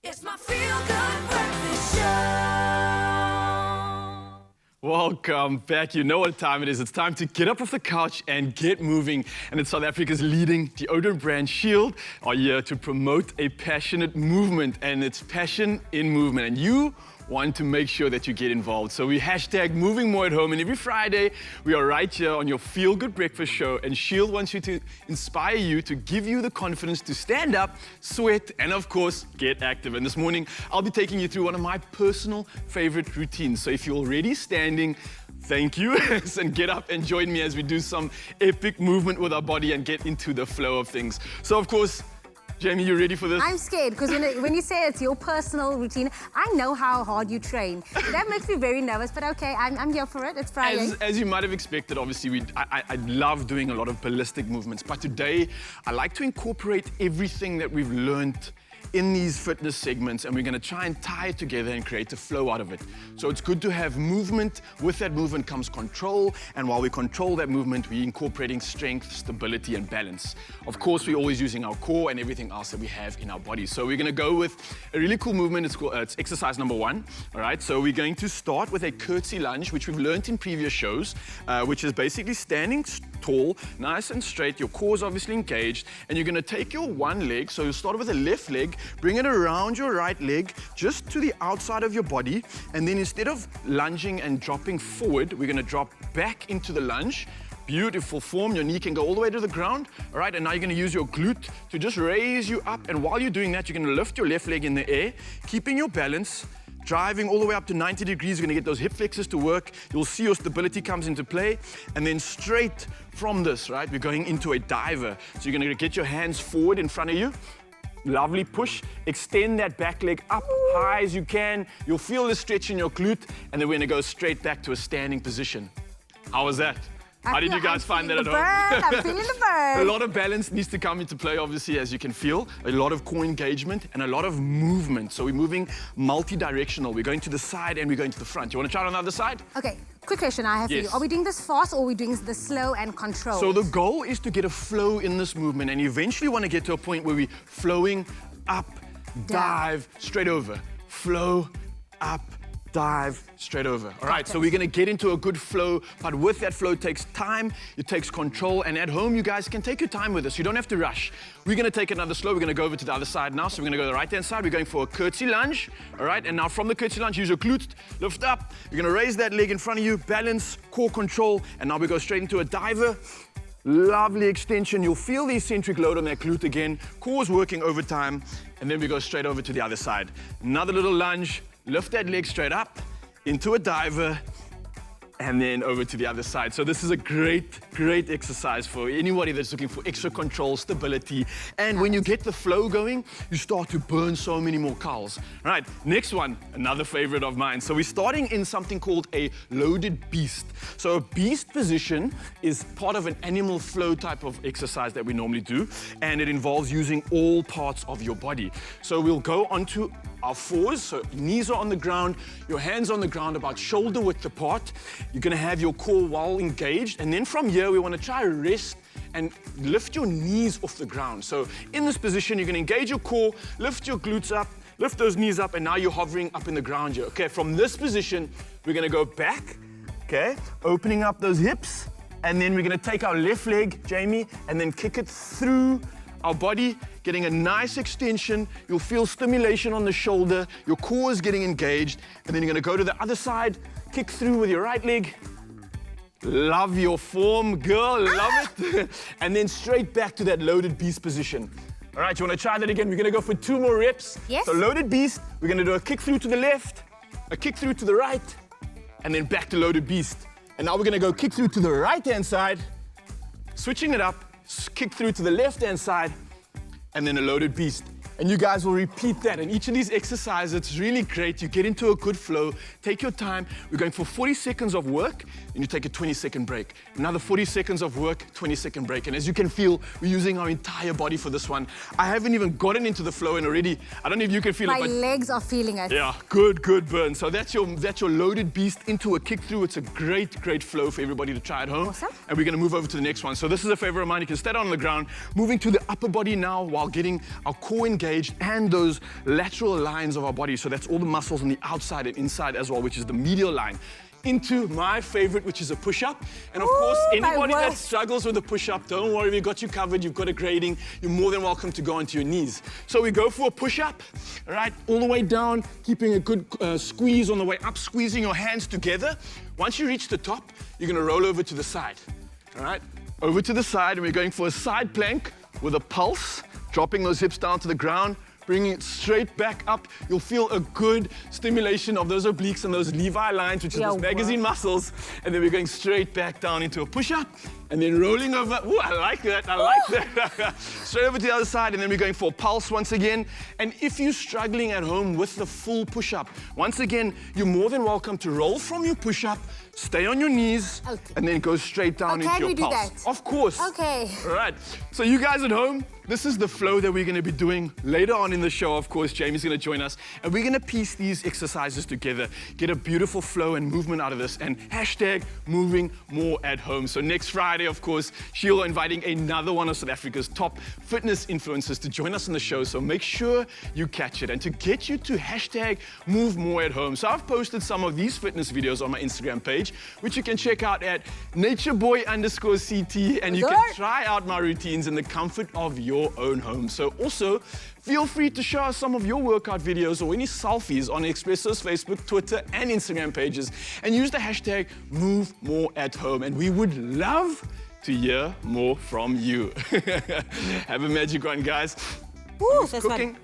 It's my feel-good breakfast show. Welcome back. You know what time it is. It's time to get up off the couch and get moving. And it's South Africa's leading deodorant brand, Shield, are here to promote a passionate movement. And it's passion in movement. And you want to make sure that you get involved. So we hashtag moving more at home. And every Friday, we are right here on your Feel Good Breakfast show. And Shield wants you to inspire you, to give you the confidence to stand up, sweat, and of course, get active. And this morning, I'll be taking you through one of my personal favorite routines. So if you're already standing, thank you, and get up and join me as we do some epic movement with our body and get into the flow of things. So of course, Jamie, you ready for this? I'm scared because when you say it's your personal routine, I know how hard you train. That makes me very nervous, but okay, I'm here for it. It's Friday. As you might have expected, obviously, I love doing a lot of ballistic movements, but today I like to incorporate everything that we've learned in these fitness segments, and we're going to try and tie it together and create a flow out of it. So it's good to have movement. With that movement comes control, and while we control that movement, we're incorporating strength, stability, and balance. Of course, we're always using our core and everything else that we have in our body. So we're going to go with a really cool movement. It's exercise number 1. All right, so we're going to start with a curtsy lunge, which we've learned in previous shows, which is basically standing tall, nice and straight. Your core is obviously engaged, and you're going to take your one leg. So you'll start with the left leg, bring it around your right leg, just to the outside of your body. And then instead of lunging and dropping forward, we're gonna drop back into the lunge. Beautiful form. Your knee can go all the way to the ground. All right, and now you're gonna use your glute to just raise you up. And while you're doing that, you're gonna lift your left leg in the air, keeping your balance, driving all the way up to 90 degrees. You're gonna get those hip flexors to work. You'll see your stability comes into play. And then straight from this, right, we're going into a diver. So you're gonna get your hands forward in front of you. Lovely push. Extend that back leg up high as you can. You'll feel the stretch in your glute, and then we're gonna go straight back to a standing position. How was that? How did you guys find that at home? I'm feeling the burn. A lot of balance needs to come into play, obviously, as you can feel. A lot of core engagement and a lot of movement. So we're moving multi-directional. We're going to the side and we're going to the front. You want to try it on the other side? Okay, quick question I have for you. Are we doing this fast or are we doing this slow and controlled? So the goal is to get a flow in this movement, and you eventually want to get to a point where we're flowing up, dive, straight over. Flow, up, dive, straight over. All right, so we're gonna get into a good flow, but with that flow, it takes time, it takes control, and at home, you guys can take your time with this. You don't have to rush. We're gonna take another slow. We're gonna go over to the other side now. So we're gonna go to the right-hand side. We're going for a curtsy lunge, all right? And now from the curtsy lunge, use your glutes, lift up. You're gonna raise that leg in front of you, balance, core control, and now we go straight into a diver. Lovely extension. You'll feel the eccentric load on that glute again. Core's working overtime, and then we go straight over to the other side. Another little lunge. Lift that leg straight up into a diver, and then over to the other side. So this is a great exercise for anybody that's looking for extra control, stability. And when you get the flow going, you start to burn so many more calories. All right, next one, another favorite of mine. So we're starting in something called a loaded beast. So a beast position is part of an animal flow type of exercise that we normally do, and it involves using all parts of your body. So we'll go onto our fours, so knees are on the ground, your hands on the ground about shoulder width apart. You're gonna have your core well engaged, and then from here, we wanna try rest and lift your knees off the ground. So in this position, you're gonna engage your core, lift your glutes up, lift those knees up, and now you're hovering up in the ground here. Okay, from this position, we're gonna go back, okay, opening up those hips, and then we're gonna take our left leg, Jamie, and then kick it through our body, getting a nice extension. You'll feel stimulation on the shoulder. Your core is getting engaged. And then you're gonna go to the other side, kick through with your right leg. Love your form, girl, love it. And then straight back to that loaded beast position. All right, you wanna try that again? We're gonna go for 2 more reps. Yes. So loaded beast, we're gonna do a kick through to the left, a kick through to the right, and then back to loaded beast. And now we're gonna go kick through to the right-hand side, switching it up, kick through to the left-hand side, and then a loaded beast. And you guys will repeat that. And each of these exercises, it's really great. You get into a good flow, take your time. We're going for 40 seconds of work, and you take a 20-second break. Another 40 seconds of work, 20-second break. And as you can feel, we're using our entire body for this one. I haven't even gotten into the flow, and already, I don't know if you can feel it, My but legs are feeling it. yeah, good burn. So that's your loaded beast into a kick through. It's a great flow for everybody to try at home. Awesome. And we're gonna move over to the next one. So this is a favorite of mine. You can stand on the ground, moving to the upper body now while getting our core engaged. engaged, and those lateral lines of our body. So that's all the muscles on the outside and inside as well, which is the medial line. Into my favorite, which is a push-up. And of course, anybody that struggles with a push-up, don't worry, we've got you covered. You've got a grading. You're more than welcome to go onto your knees. So we go for a push-up, all right, all the way down, keeping a good squeeze on the way up, squeezing your hands together. Once you reach the top, you're gonna roll over to the side, all right? Over to the side, and we're going for a side plank with a pulse, dropping those hips down to the ground, bringing it straight back up. You'll feel a good stimulation of those obliques and those Levi lines, which are those magazine muscles. And then we're going straight back down into a push-up, and then rolling over. Ooh, I like that, I like that. Straight over to the other side, and then we're going for a pulse once again. And if you're struggling at home with the full push-up, once again, you're more than welcome to roll from your push-up, stay on your knees, and then go straight down into your pulse. Can we do that? Of course. Okay. All right. So you guys at home, this is the flow that we're going to be doing later on in the show. Of course, Jamie's going to join us, and we're going to piece these exercises together, get a beautiful flow and movement out of this, and hashtag moving more at home. So next Friday, of course, Sheila inviting another one of South Africa's top fitness influencers to join us on the show. So make sure you catch it, and to get you to hashtag move more at home. So I've posted some of these fitness videos on my Instagram page, which you can check out at natureboy_CT, and you can try out my routines in the comfort of your own home. So also, feel free to show us some of your workout videos or any selfies on Expresso's Facebook, Twitter, and Instagram pages, and use the hashtag #MoveMoreAtHome, and we would love to hear more from you. Have a magic one, guys. Woo, Who's cooking?